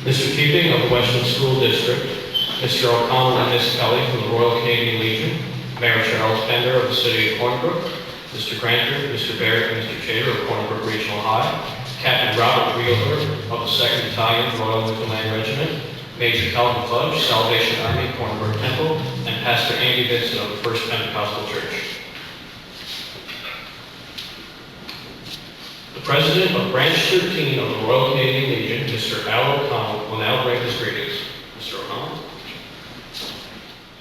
Mr. Keeping of the Western School District, Mr. O'Connell and Miss Kelly from the Royal Canadian Legion, Mayor Charles Pender of the City of Cornbrook, Mr. Granter, Mr. Barrett, and Mr. Chater of Cornbrook Regional High, Captain Robert Wheeler of the 2nd Battalion Royal Newfoundland Regiment, Major Calvin Fudge, Salvation Army, Cornbrook Temple, and Pastor Andy Vincent of the First Pentecostal Church. The President of Branch 13 of the Royal Canadian Legion, Mr. Al O'Connell, will now bring his greetings. Mr. O'Connell.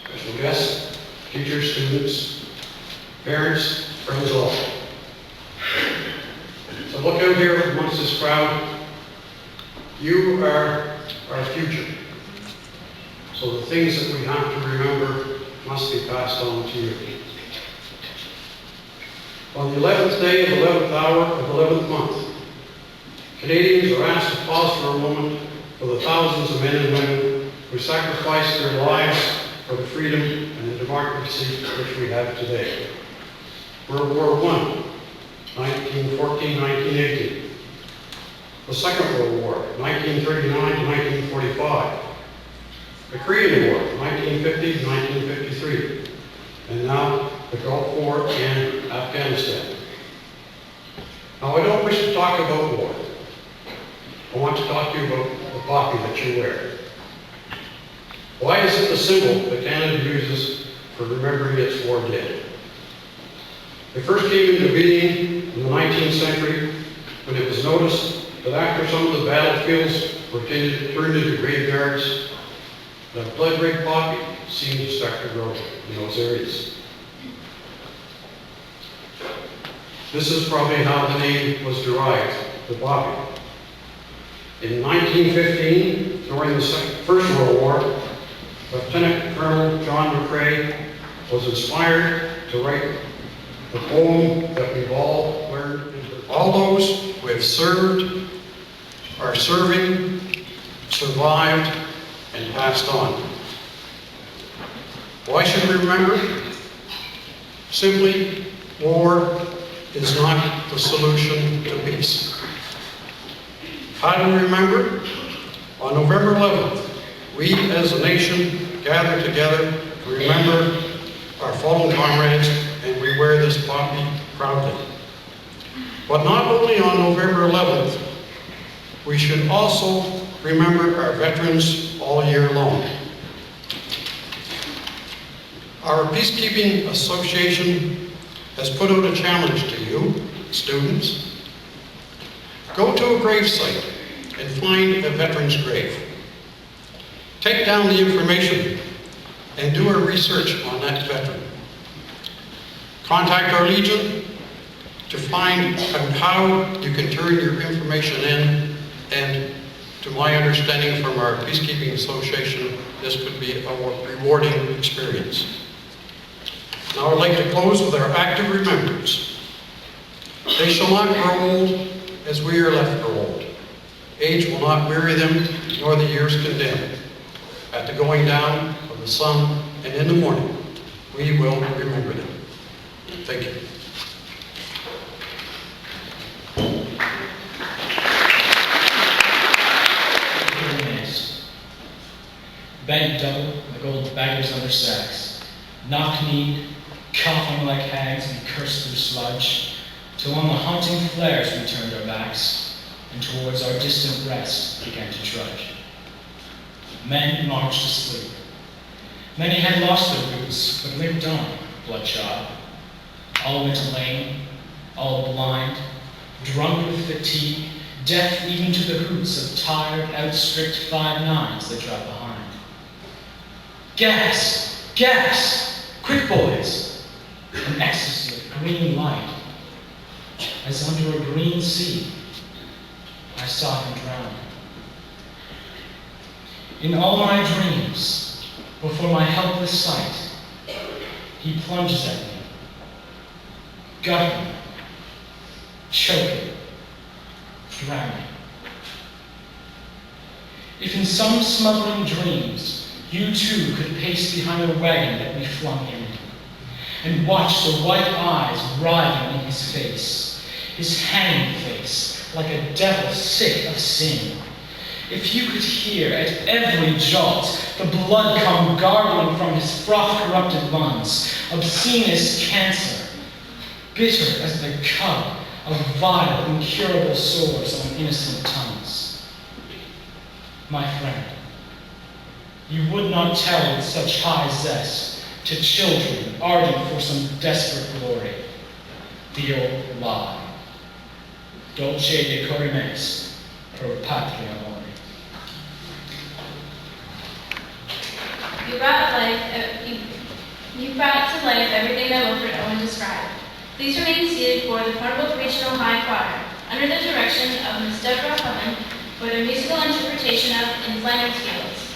Special guests, teachers, students, parents, friends all. So look out here amongst this crowd. You are our future. So the things that we have to remember must be passed on to you. On the 11th day of the 11th hour of the 11th month, Canadians are asked to pause for a moment for the thousands of men and women who sacrificed their lives for the freedom and the democracy which we have today. World War I, 1914-1918. The Second World War, 1939-1945. The Korean War, 1950-1953. And now, the Gulf War and Afghanistan. Now, I don't wish to talk about war. I want to talk to you about the poppy that you wear. Why is it the symbol that Canada uses for remembering its war dead? It first came into being in the 19th century when it was noticed that after some of the battlefields were turned into graveyards, the blood red poppy seemed to start to grow in those areas. This is probably how the name was derived, the poppy. In 1915, during the First World War, Lieutenant Colonel John McCrae was inspired to write the poem that we've all learned. All those who have served, are serving, survived, and passed on. Why should we remember? Simply, war is not the solution to peace. How do we remember? On November 11th, we as a nation gather together to remember our fallen comrades, and we wear this poppy proudly. But not only on November 11th, we should also remember our veterans all year long. Our Peacekeeping Association has put out a challenge to you, students. Go to a grave site and find a veteran's grave. Take down the information and do a research on that veteran. Contact our Legion to find out how you can turn your information in, and to my understanding from our Peacekeeping Association, this could be a rewarding experience. Now I'd like to close with our active remembrance. They shall not grow old as we are left grow old. Age will not weary them, nor the years condemn. At the going down of the sun and in the morning, we will remember them. Thank you. Bent double, the gold baggers on their sacks, knock-kneed, coughing like hags, we cursed through sludge, till on the haunting flares we turned our backs, and towards our distant rest began to trudge. Men marched asleep. Many had lost their boots, but lived on, bloodshot. All went lame, all blind, drunk with fatigue, deaf even to the hoots of tired, outstripped 5-9s that dropped behind. Gas! Gas! Quick, boys! An ecstasy of green light. As under a green sea, I saw him drown. In all my dreams, before my helpless sight, he plunges at me, gutting, choking, drowning. If in some smothering dreams you too could pace behind the wagon that we flung him in, and watch the white eyes writhing in his face, his hanging face, like a devil sick of sin, If you could hear at every jolt the blood come gurgling from his froth-corrupted lungs, obscene as cancer, bitter as the cup of vile, incurable sores on innocent tongues. My friend, you would not tell with such high zest to children ardent for some desperate glory the old lie. Dulce de corimes pro patria amore. You brought to life everything that Wilfred Owen described. Please remain seated for the Cornwall Regional High Choir, under the direction of Ms. Deborah Hutton, for their musical interpretation of In Flanders Fields.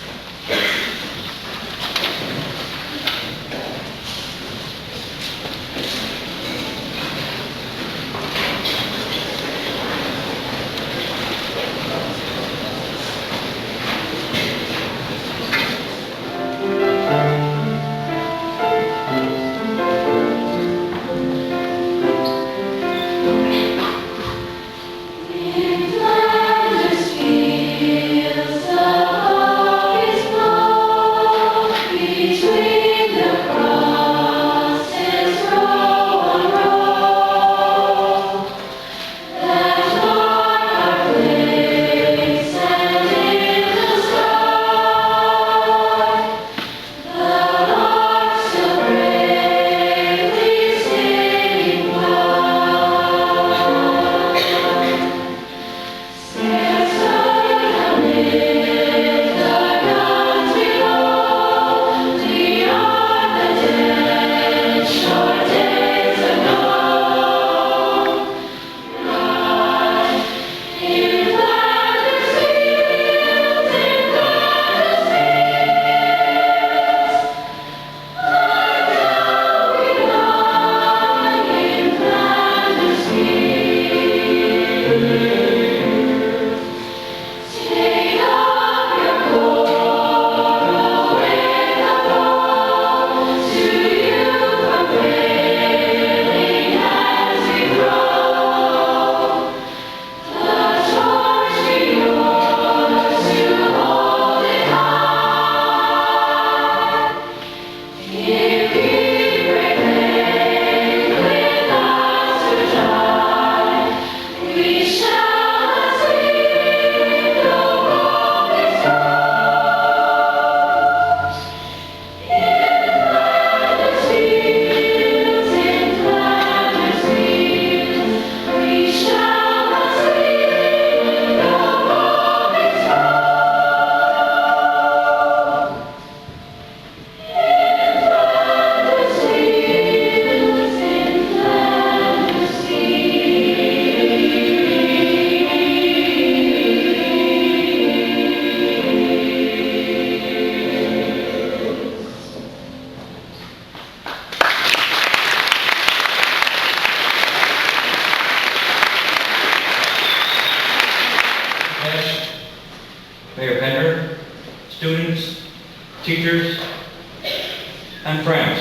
Mayor Pender, students, teachers, and friends.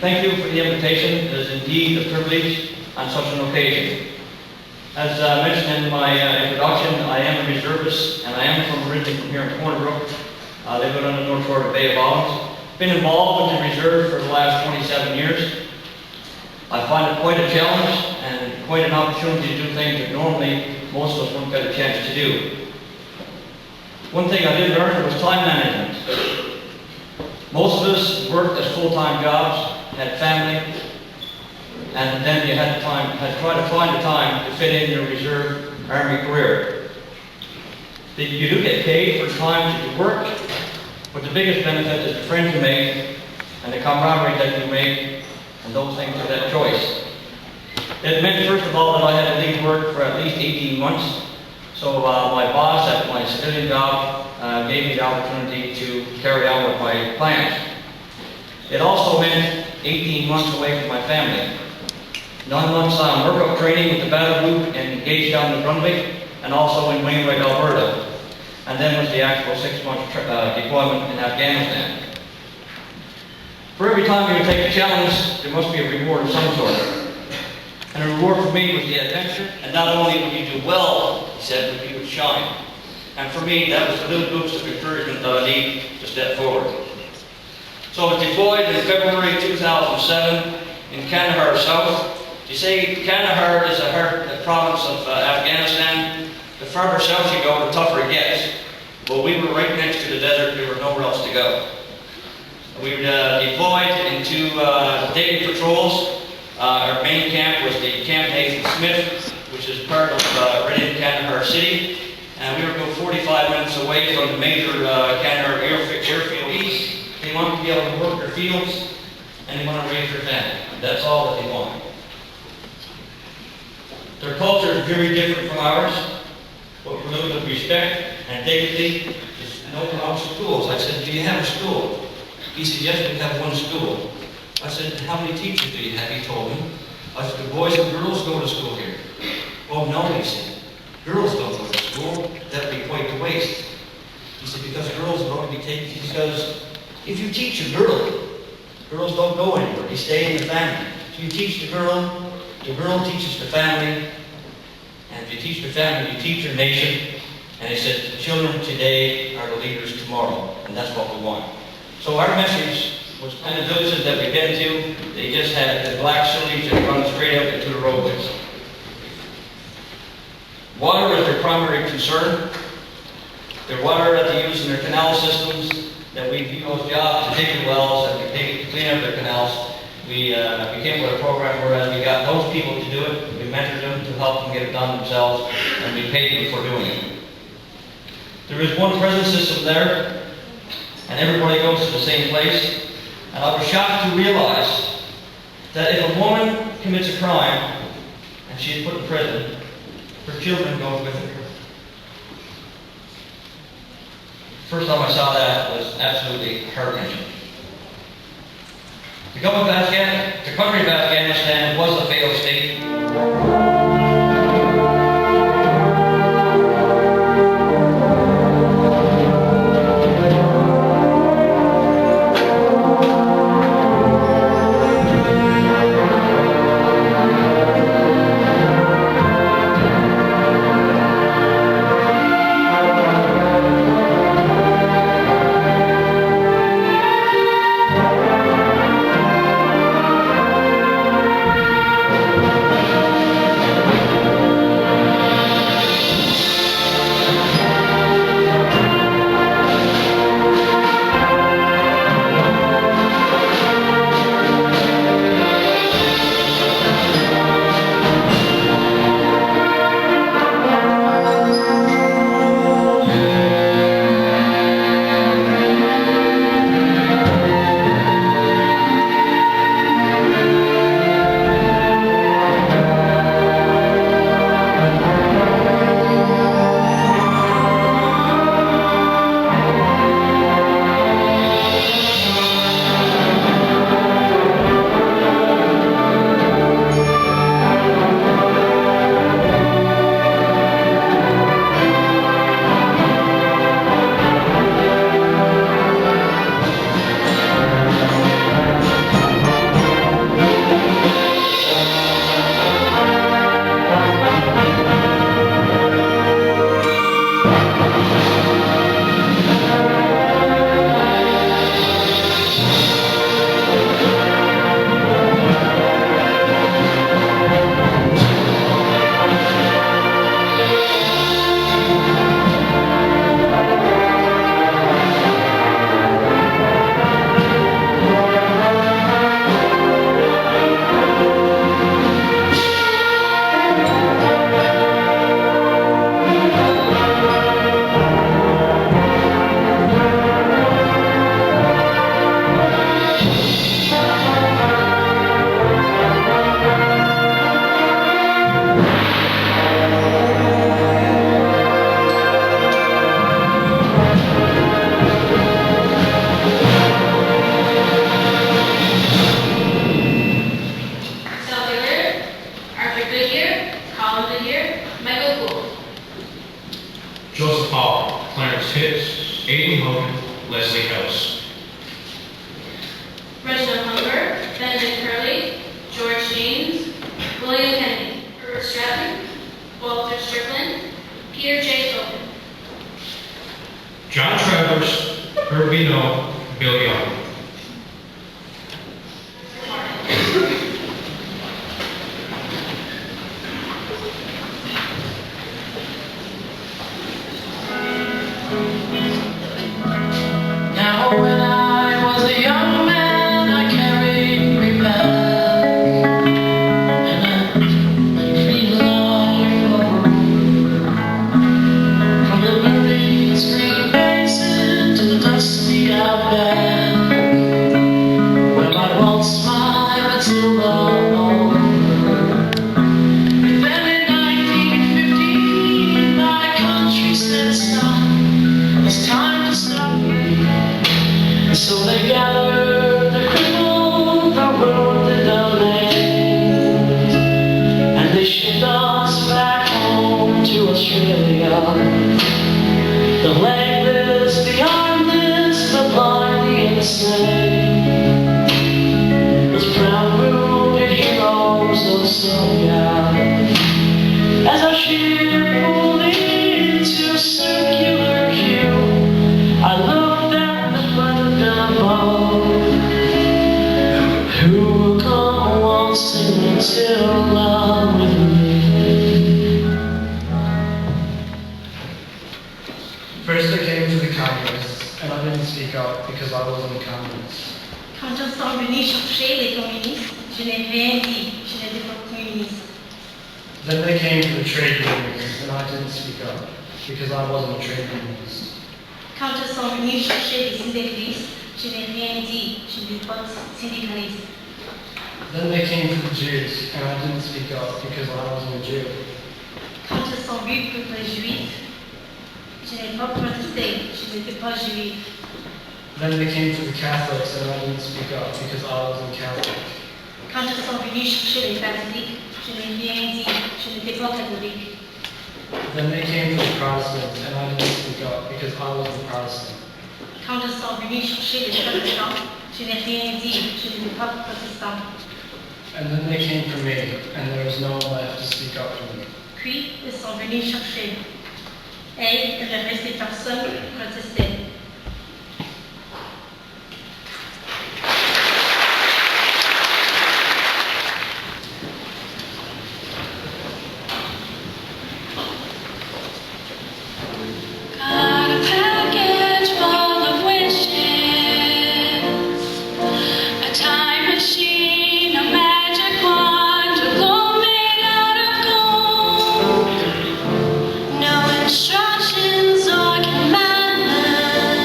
Thank you for the invitation. It is indeed a privilege on such an occasion. As mentioned in my introduction, I am a reservist, and I am originally from here in Cornerbrook. I live on the north shore of the Bay of Islands. Been involved with the reserve for the last 27 years. I find it quite a challenge and quite an opportunity to do things that normally most of us wouldn't get a chance to do. One thing I did learn was time management. Most of us worked as full-time jobs, had family, and then you had to try to find the time to fit in your reserve Army career. You do get paid for time that you work, but the biggest benefit is the friends you make and the camaraderie that you make and those things of that choice. It meant, first of all, that I had to leave work for at least 18 months. So my boss at my civilian job gave me the opportunity to carry on with my plans. It also meant 18 months away from my family. 9 months on workup training with the battle group in Gagetown, New Brunswick, and also in Wainwright, Alberta. And then was the actual 6-month deployment in Afghanistan. For every time you take a challenge, there must be a reward of some sort. And the reward for me was the adventure, and not only would you do well, he said, but you would shine. And for me, that was the little boost of encouragement that I need to step forward. So I was deployed in February 2007 in Kandahar South. You see, Kandahar is a province of Afghanistan. The further south you go, the tougher it gets. Well, we were right next to the desert. There were nowhere else to go. We were deployed into daily patrols. Our main camp was the Camp Nathan Smith, which is part of Kandahar City. And we were about 45 minutes away from the major Kandahar airfield east. They want to be able to work their fields, and they want to raise their family. That's all that they want. Their culture is very different from ours, but we're living with respect and dignity. There's no problem with schools. I said, do you have a school? He said, yes, we have one school. I said, how many teachers do you have? He told me. I said, the boys and girls go to school here. Oh, no, he said. Girls don't go to school. That would be quite the waste. He said, because girls would only be taken, because if you teach a girl, girls don't go anywhere. They stay in the family. So you teach the girl teaches the family, and if you teach the family, you teach your nation. And he said, the children today are the leaders tomorrow, and that's what we want. So our message was kind of villages that we've been to, they just had the black sewage that runs straight up into the roadways. Water is their primary concern. Their water that they use in their canal systems, that we do those jobs to dig the wells and to clean up their canals. We came with a program where we got those people to do it, we mentored them to help them get it done themselves, and we paid them for doing it. There is one prison system there, and everybody goes to the same place. And I was shocked to realize that if a woman commits a crime and she is put in prison, her children go with her. First time I saw that was absolutely heart-wrenching. The country of Afghanistan was a failed state. Joseph Hall, Clarence Hitz, Aiden Hogan, Leslie House. Reginald Hunger, Benjamin Curley, George James, William Kennedy, Herbert Stratton, Walter Strickland, Peter J. Owen. Urbino Billion. Now when I was a young man, I carried me back, and I feel alive from the burning screen basin to the dusty outback, where my once my Matilda home. Then in 1915, my country said stop. It's time to stop. So they gathered the crippled, the wounded, the lame, and they shipped us back home to Australia. The legless, the armless, the blind, the insane, those proud wounded heroes of Somalia. As our ship pulled into a circular queue, I looked at the blood above, who will come waltzing till love with me. First I came to the communists, and I didn't speak up because I wasn't a communist. Quand ils sont venus chercher les communistes, je n'ai rien dit, je n'étais pas communiste. Then they came to the trade unions, and I didn't speak up because I wasn't a trade unionist. Quand ils sont venus chercher les syndicalistes, je n'ai rien dit, je n'étais pas syndicaliste. Then they came to the Jews, and I didn't speak up because I wasn't a Jew. Quand ils sont venus pour les juifs, je n'ai pas protesté, je n'étais pas juif. Then they came to the Catholics, and I didn't speak up because I wasn't Catholic. Quand ils sont venus chercher les catholiques, je n'ai rien dit, je n'étais pas catholique. Then they came to the Protestants, and I didn't speak up because I wasn't Protestant. Quand ils sont venus chercher les protestants, je n'ai rien dit, je n'étais pas protestant. And then they came for me, and there was no one left to speak up for me. Puis ils sont venus chercher. Et il ne restait personne pour protester. Got a package full of wishes, a time machine, a magic wand, a globe made out of gold. No instructions or commandments.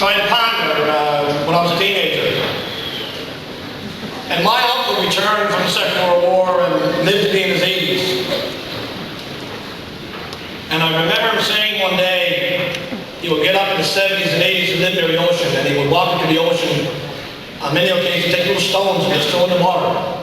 trying to ponder when I was a teenager. And my uncle returned from the Second World War and lived to be in his 80s. And I remember him saying one day, he would get up in the 70s and 80s and live near the ocean, and he would walk into the ocean on many occasions, take little stones and just throw in the water.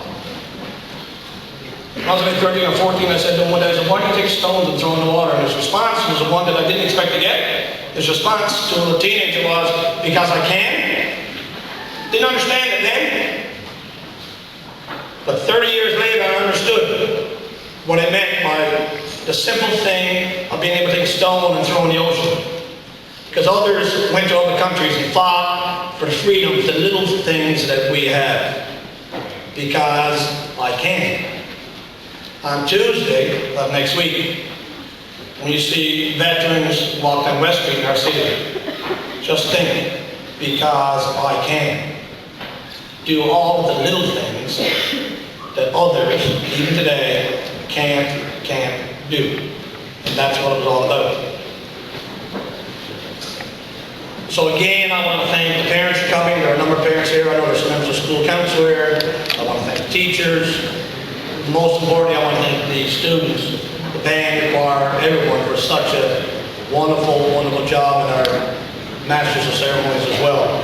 When I was about 13 or 14, I said to him one day, I said, why do you take stones and throw in the water? And his response was the one that I didn't expect to get. His response to a teenager was, because I can. Didn't understand it then. But 30 years later, I understood what it meant by the simple thing of being able to take a stone and throw in the ocean. Because others went to other countries and fought for the freedoms, the little things that we have. Because I can. On Tuesday of next week, when you see veterans walk down West Street in our city, just think, because I can. Do all of the little things that others, even today, can't do. And that's what it was all about. So again, I want to thank the parents for coming. There are a number of parents here. I know there's some members of school council here. I want to thank the teachers. Most importantly, I want to thank the students, the band, the choir, everyone for such a wonderful, wonderful job in our Masters of Ceremonies as well.